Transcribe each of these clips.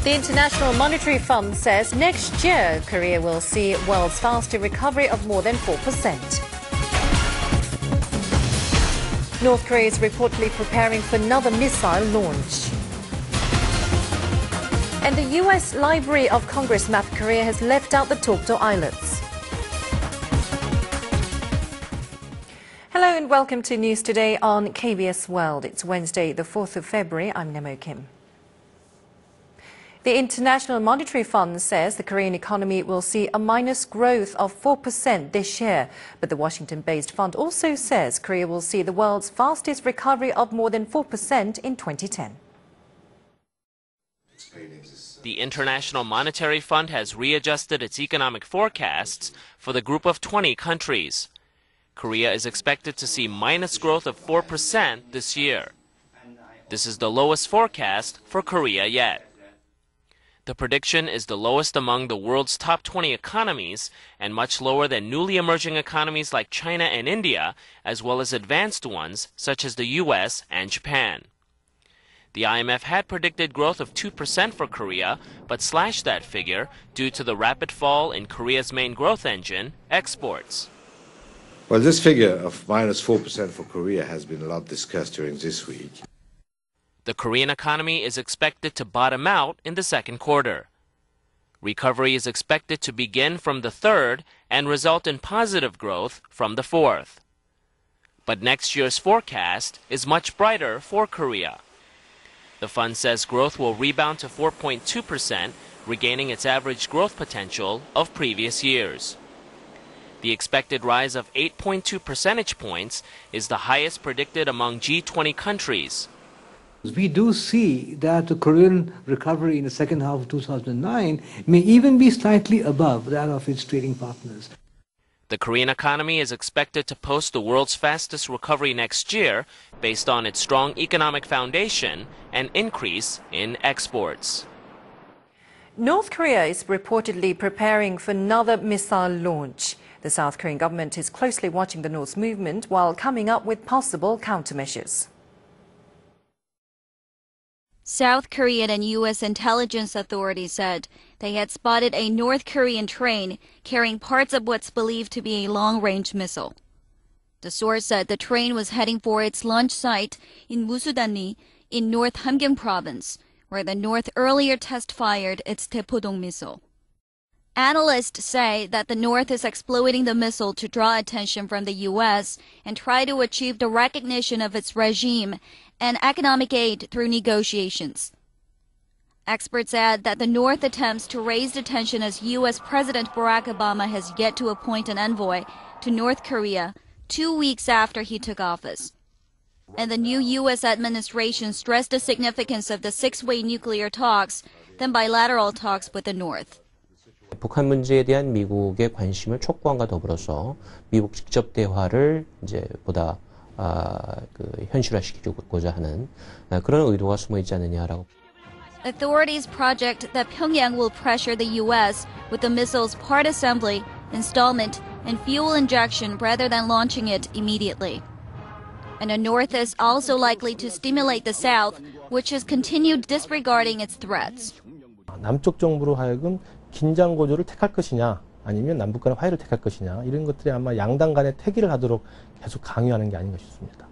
The International Monetary Fund says next year, Korea will see world's fastest recovery of more than 4%. North Korea is reportedly preparing for another missile launch. And the U.S. Library of Congress map Korea has left out the Dokdo Islets. Hello and welcome to News Today on KBS World. It's Wednesday, the 4th of February. I'm Nemo Kim. The International Monetary Fund says the Korean economy will see a minus growth of 4% this year. But the Washington-based fund also says Korea will see the world's fastest recovery of more than 4% in 2010. The International Monetary Fund has readjusted its economic forecasts for the group of 20 countries. Korea is expected to see minus growth of 4% this year. This is the lowest forecast for Korea yet. The prediction is the lowest among the world's top 20 economies and much lower than newly emerging economies like China and India, as well as advanced ones such as the U.S. and Japan. The IMF had predicted growth of 2% for Korea, but slashed that figure due to the rapid fall in Korea's main growth engine, exports. Well, this figure of minus 4% for Korea has been a lot discussed during this week. The Korean economy is expected to bottom out in the second quarter. Recovery is expected to begin from the third and result in positive growth from the fourth. But next year's forecast is much brighter for Korea. The fund says growth will rebound to 4.2%, regaining its average growth potential of previous years. The expected rise of 8.2 percentage points is the highest predicted among G20 countries. We do see that the Korean recovery in the second half of 2009 may even be slightly above that of its trading partners. The Korean economy is expected to post the world's fastest recovery next year based on its strong economic foundation and increase in exports. North Korea is reportedly preparing for another missile launch. The South Korean government is closely watching the North's movement while coming up with possible countermeasures. South Korean and U.S. intelligence authorities said they had spotted a North Korean train carrying parts of what's believed to be a long-range missile. The source said the train was heading for its launch site in Musudanni in North Hamgyong province, where the North earlier test-fired its Taepodong missile. Analysts say that the North is exploiting the missile to draw attention from the U.S. and try to achieve the recognition of its regime and economic aid through negotiations. Experts add that the North attempts to raise attention as U.S. President Barack Obama has yet to appoint an envoy to North Korea 2 weeks after he took office. And the new U.S. administration stressed the significance of the six-way nuclear talks than bilateral talks with the North. 북한 문제에 대한 미국의 관심을 촉구함과 더불어서 미국 직접 대화를 이제 보다 현실화시키고자 하는 그런 의도가 숨어 있지 않느냐라고. Authorities project that Pyongyang will pressure the U.S. with the missile's part assembly, installment, and fuel injection rather than launching it immediately. And the North is also likely to stimulate the South, which has continued disregarding its threats. 남쪽 정부로 하여금 긴장 고조를 택할 것이냐 아니면 남북 간의 화해를 택할 것이냐 이런 것들이 아마 양당 간에 태기를 하도록 계속 강요하는 게 아닌가 싶습니다.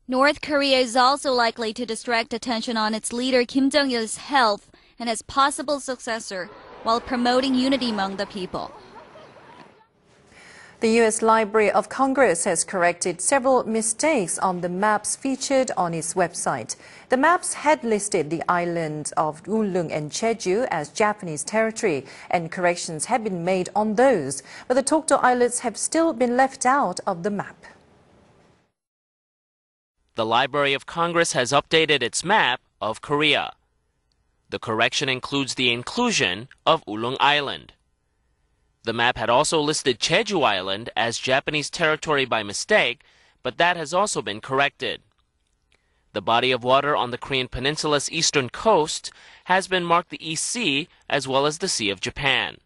North Korea is also likely to distract attention on its leader Kim Jong-il's health and his possible successor while promoting unity among the people. The U.S. Library of Congress has corrected several mistakes on the maps featured on its website. The maps had listed the islands of Ulleung and Jeju as Japanese territory, and corrections have been made on those, but the Dokdo Islets have still been left out of the map. The Library of Congress has updated its map of Korea. The correction includes the inclusion of Ulleung Island. The map had also listed Jeju Island as Japanese territory by mistake, but that has also been corrected. The body of water on the Korean peninsula's eastern coast has been marked the East Sea as well as the Sea of Japan.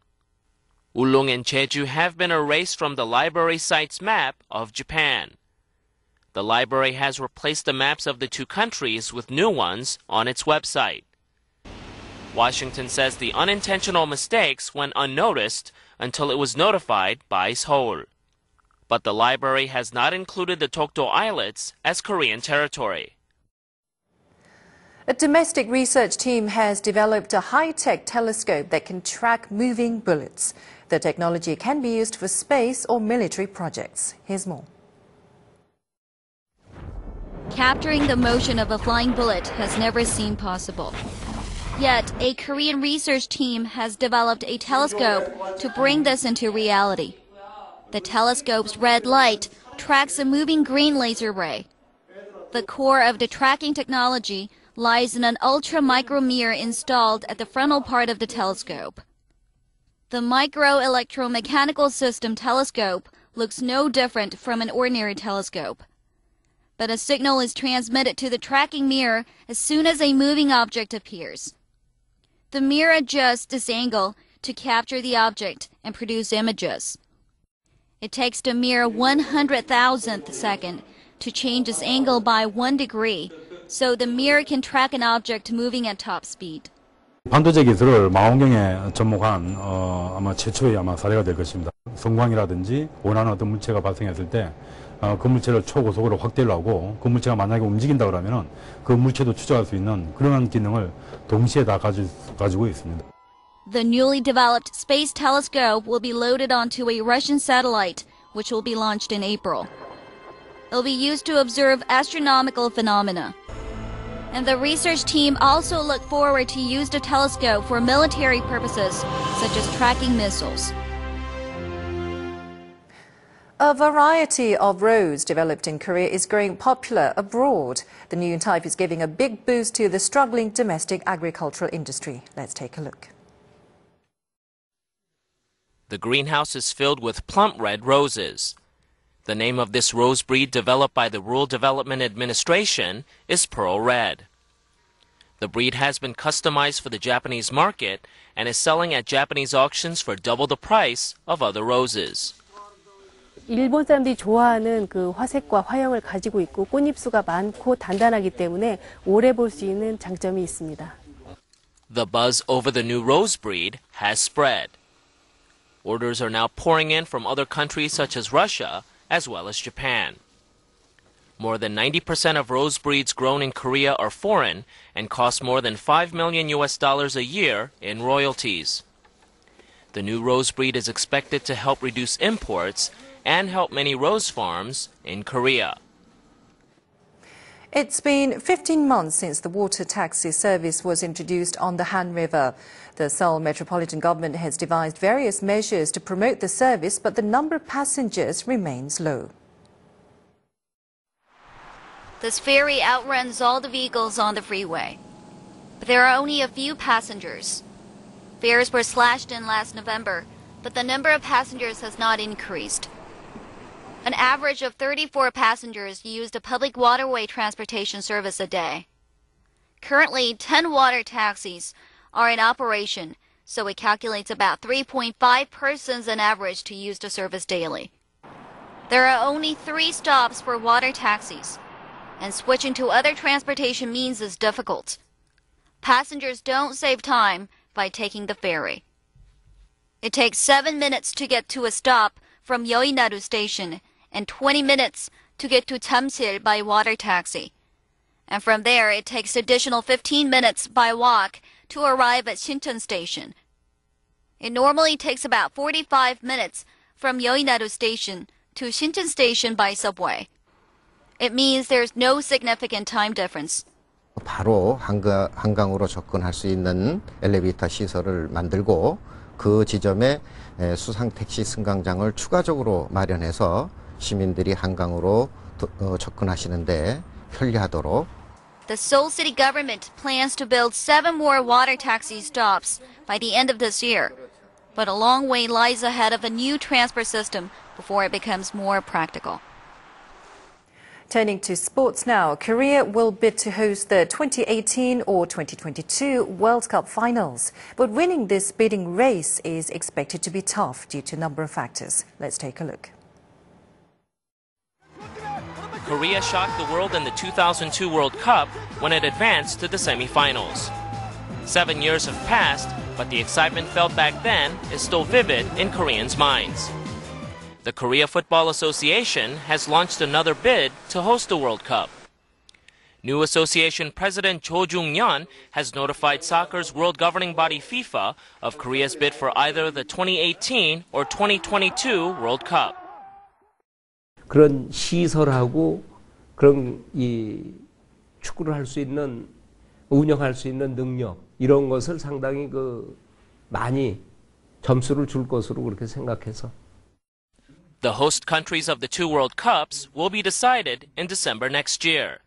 Ulleung and Jeju have been erased from the library site's map of Japan. The library has replaced the maps of the two countries with new ones on its website. Washington says the unintentional mistakes went unnoticed until it was notified by Seoul. But the library has not included the Dokdo Islets as Korean territory. A domestic research team has developed a high-tech telescope that can track moving bullets. The technology can be used for space or military projects. Here's more. Capturing the motion of a flying bullet has never seemed possible. Yet, a Korean research team has developed a telescope to bring this into reality. The telescope's red light tracks a moving green laser ray. The core of the tracking technology lies in an ultra-micro mirror installed at the frontal part of the telescope. The micro-electromechanical system telescope looks no different from an ordinary telescope. But a signal is transmitted to the tracking mirror as soon as a moving object appears. The mirror adjusts its angle to capture the object and produce images. It takes the mirror 100,000th second to change its angle by 1 degree, so the mirror can track an object moving at top speed. 반도체 기술을 망원경에 접목한 아마 최초의 사례가 될 것입니다. 성광이라든지 원하는 어떤 물체가 발생했을 때 그 물체를 초고속으로 확대를 하고 그 물체가 만약에 움직인다 그러면은 그 물체도 추적할 수 있는 그런 기능을 동시에 다 가지고 있습니다. The newly developed space telescope will be loaded onto a Russian satellite, which will be launched in April. It will be used to observe astronomical phenomena. And the research team also look forward to use the telescope for military purposes, such as tracking missiles. A variety of rose developed in Korea is growing popular abroad. The new type is giving a big boost to the struggling domestic agricultural industry. Let's take a look. The greenhouse is filled with plump red roses. The name of this rose breed developed by the Rural Development Administration is Pearl Red. The breed has been customized for the Japanese market and is selling at Japanese auctions for double the price of other roses. 일본 사람들이 좋아하는 그 화색과 화형을 가지고 있고 꽃잎수가 많고 단단하기 때문에 오래 볼 수 있는 장점이 있습니다. The buzz over the new rose breed has spread. Orders are now pouring in from other countries such as Russia as well as Japan. More than 90% of rose breeds grown in Korea are foreign and cost more than $5 million a year in royalties. The new rose breed is expected to help reduce imports and help many rose farms in Korea. It's been 15 months since the water taxi service was introduced on the Han River. The Seoul Metropolitan Government has devised various measures to promote the service, but the number of passengers remains low. This ferry outruns all the vehicles on the freeway. But there are only a few passengers. Fares were slashed in last November, but the number of passengers has not increased. An average of 34 passengers use the public waterway transportation service a day. Currently, 10 water taxis are in operation, so it calculates about 3.5 persons on average to use the service daily. There are only 3 stops for water taxis, and switching to other transportation means is difficult. Passengers don't save time by taking the ferry. It takes 7 minutes to get to a stop from Yeoinaru Station and 20 minutes to get to Chamsil by water taxi. And from there, it takes additional 15 minutes by walk to arrive at Shincheon Station. It normally takes about 45 minutes from Yeoinaru Station to Shincheon Station by subway. It means there's no significant time difference. 바로 한강으로 접근할 수 있는 엘리베이터 시설을 만들고 그 지점에 수상 택시 승강장을 추가적으로 마련해서 시민들이 한강으로 접근하시는데 편리하도록. The Seoul City government plans to build 7 more water taxi stops by the end of this year, but a long way lies ahead of a new transport system before it becomes more practical. Turning to sports now, Korea will bid to host the 2018 or 2022 World Cup finals. But winning this bidding race is expected to be tough due to a number of factors. Let's take a look. Korea shocked the world in the 2002 World Cup when it advanced to the semifinals. 7 years have passed, but the excitement felt back then is still vivid in Koreans' minds. The Korea Football Association has launched another bid to host the World Cup. New association president Jo Jung-yeon has notified soccer's world governing body FIFA of Korea's bid for either the 2018 or 2022 World Cup. 그런 시설하고 그런 이 축구를 할 수 있는 운영할 수 있는 능력 이런 것을 상당히 많이 점수를 줄 것으로 그렇게 생각해서. The host countries of the two World Cups will be decided in December next year.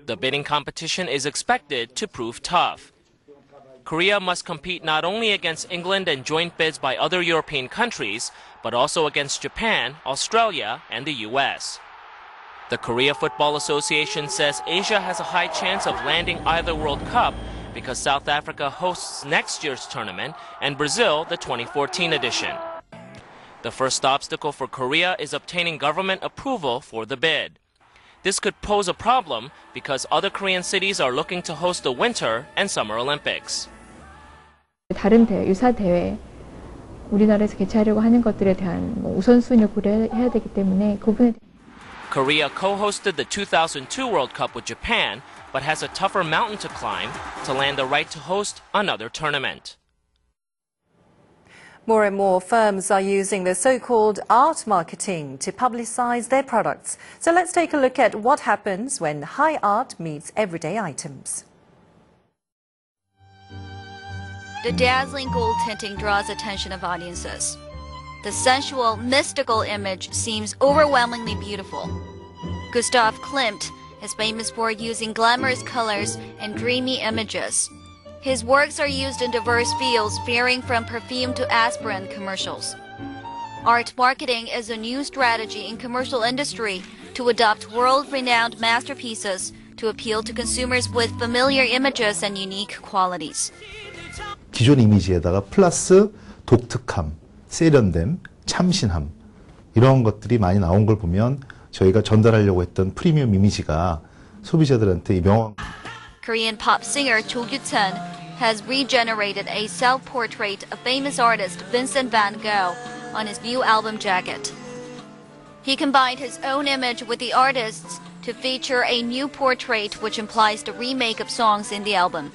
The bidding competition is expected to prove tough. Korea must compete not only against England and joint bids by other European countries, but also against Japan, Australia, and the US. The Korea Football Association says Asia has a high chance of landing either World Cup because South Africa hosts next year's tournament and Brazil the 2014 edition. The first obstacle for Korea is obtaining government approval for the bid. This could pose a problem because other Korean cities are looking to host the Winter and Summer Olympics. 다른 대회, 유사 대회, 우리나라에서 개최하려고 하는 것들에 대한 우선순위를 고려해야 되기 때문에 그 부분에 Korea co-hosted the 2002 World Cup with Japan, but has a tougher mountain to climb to land the right to host another tournament. More and more firms are using the so-called art marketing to publicize their products. So let's take a look at what happens when high art meets everyday items. The dazzling gold tinting draws attention of audiences. The sensual, mystical image seems overwhelmingly beautiful. Gustav Klimt is famous for using glamorous colors and dreamy images. His works are used in diverse fields, varying from perfume to aspirin commercials. Art marketing is a new strategy in commercial industry to adopt world-renowned masterpieces to appeal to consumers with familiar images and unique qualities. 기존 이미지에다가 플러스 독특함, 세련됨, 참신함 이런 것들이 많이 나온 걸 보면 저희가 전달하려고 했던 프리미엄 이미지가 소비자들한테 이 명확. Korean pop singer Cho Gyu-cheon has regenerated a self-portrait of famous artist Vincent van Gogh on his new album jacket. He combined his own image with the artist's to feature a new portrait which implies the remake of songs in the album.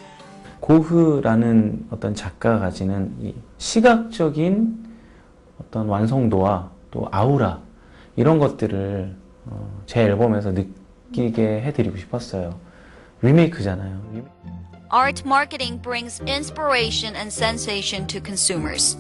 고흐라는 어떤 작가가 가지는 이 시각적인 어떤 완성도와 또 아우라 이런 것들을 제 앨범에서 느끼게 해드리고 싶었어요. 리메이크잖아요. Art marketing brings inspiration and sensation to consumers.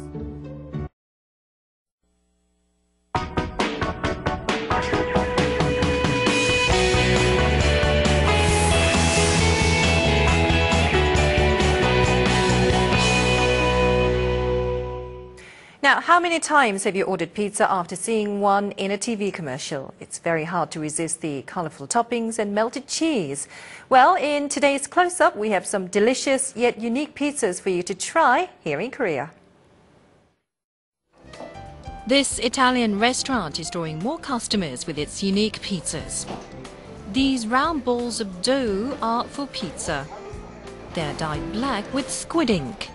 Now, how many times have you ordered pizza after seeing one in a TV commercial? It's very hard to resist the colorful toppings and melted cheese. Well, in today's close-up, we have some delicious yet unique pizzas for you to try here in Korea. This Italian restaurant is drawing more customers with its unique pizzas. These round balls of dough are for pizza. They're dyed black with squid ink.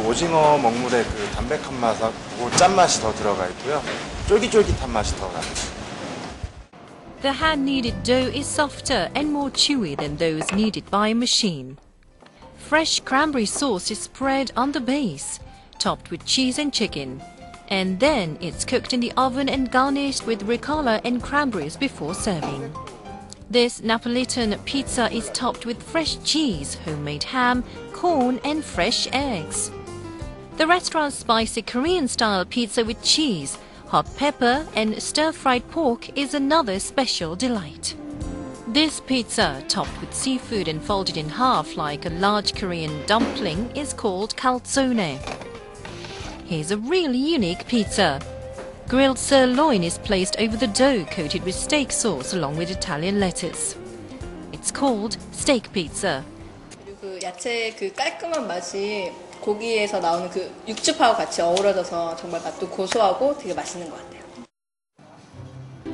오징어 먹물에 그 담백한 맛하고 짠맛이 더 들어가 있고요. 쫄깃쫄깃한 맛이 더 납니다. The hand-kneaded dough is softer and more chewy than those kneaded by a machine. Fresh cranberry sauce is spread on the base, topped with cheese and chicken. And then it's cooked in the oven and garnished with ricotta and cranberries before serving. This Napolitan pizza is topped with fresh cheese, homemade ham, corn and fresh eggs. The restaurant's spicy Korean-style pizza with cheese, hot pepper and stir-fried pork is another special delight. This pizza, topped with seafood and folded in half like a large Korean dumpling, is called calzone. Here's a really unique pizza. Grilled sirloin is placed over the dough coated with steak sauce along with Italian lettuce. It's called steak pizza. 그 야채의 그 깔끔한 맛이 고기에서 나오는 그 육즙하고 같이 어우러져서 정말 맛도 고소하고 되게 맛있는 것 같아요.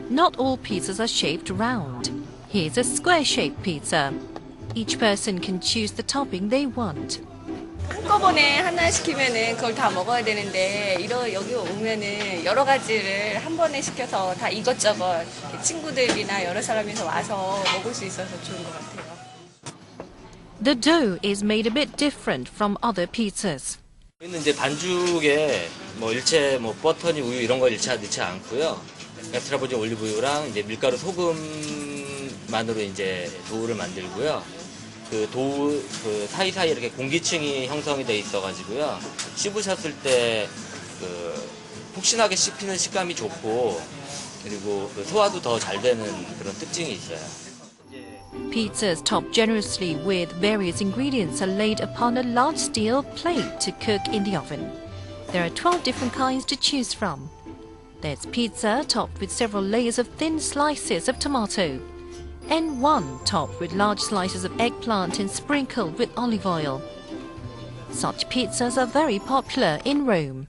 Not all pizzas are shaped round. Here's a square-shaped pizza. Each person can choose the topping they want. 한꺼번에 하나 시키면은 그걸 다 먹어야 되는데 여기 오면은 여러 가지를 한 번에 시켜서 다 이것저것 친구들이나 여러 사람이서 와서 먹을 수 있어서 좋은 것 같아요. The dough is made a bit different from other pizzas. 저희는 이제 반죽에 일체 버터니 우유 이런 거 일체 넣지 않고요. 엑스트라버진 올리브유랑 이제 밀가루 소금만으로 이제 도우를 만들고요. 그 도우 사이사이 이렇게 공기층이 형성이 돼 있어가지고요. 씹으셨을 때 푹신하게 씹히는 식감이 좋고 그리고 소화도 더 잘 되는 그런 특징이 있어요. Pizzas topped generously with various ingredients are laid upon a large steel plate to cook in the oven. There are 12 different kinds to choose from. There's pizza topped with several layers of thin slices of tomato, and one topped with large slices of eggplant and sprinkled with olive oil. Such pizzas are very popular in Rome.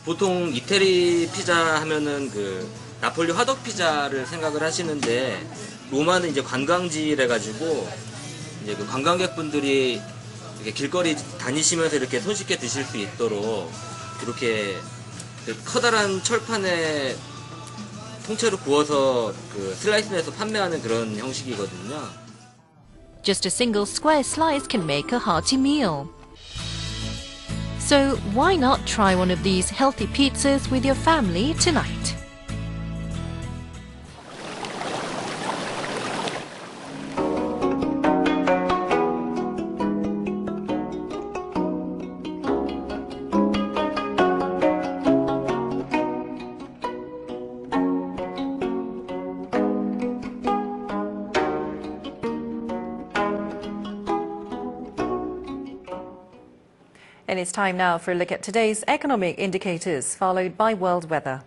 보통 이태리 피자 하면은 나폴리 화덕 피자를 생각을 하시는데 로마는 이제 관광지래 가지고 이제 관광객분들이 이렇게 길거리 다니시면서 이렇게 손쉽게 드실 수 있도록 이렇게 커다란 철판에 통째로 구워서 슬라이스해서 판매하는 그런 형식이거든요. Just a single square slice can make a hearty meal. So why not try one of these healthy pizzas with your family tonight? And it's time now for a look at today's economic indicators, followed by world weather.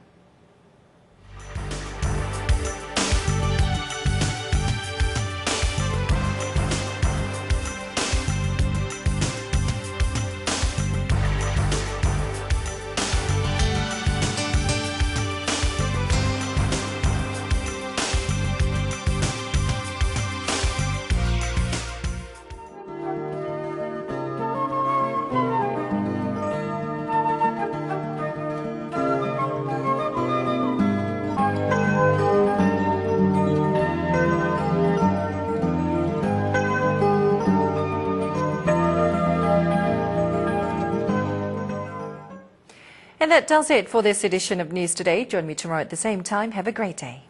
And that does it for this edition of News Today. Join me tomorrow at the same time. Have a great day.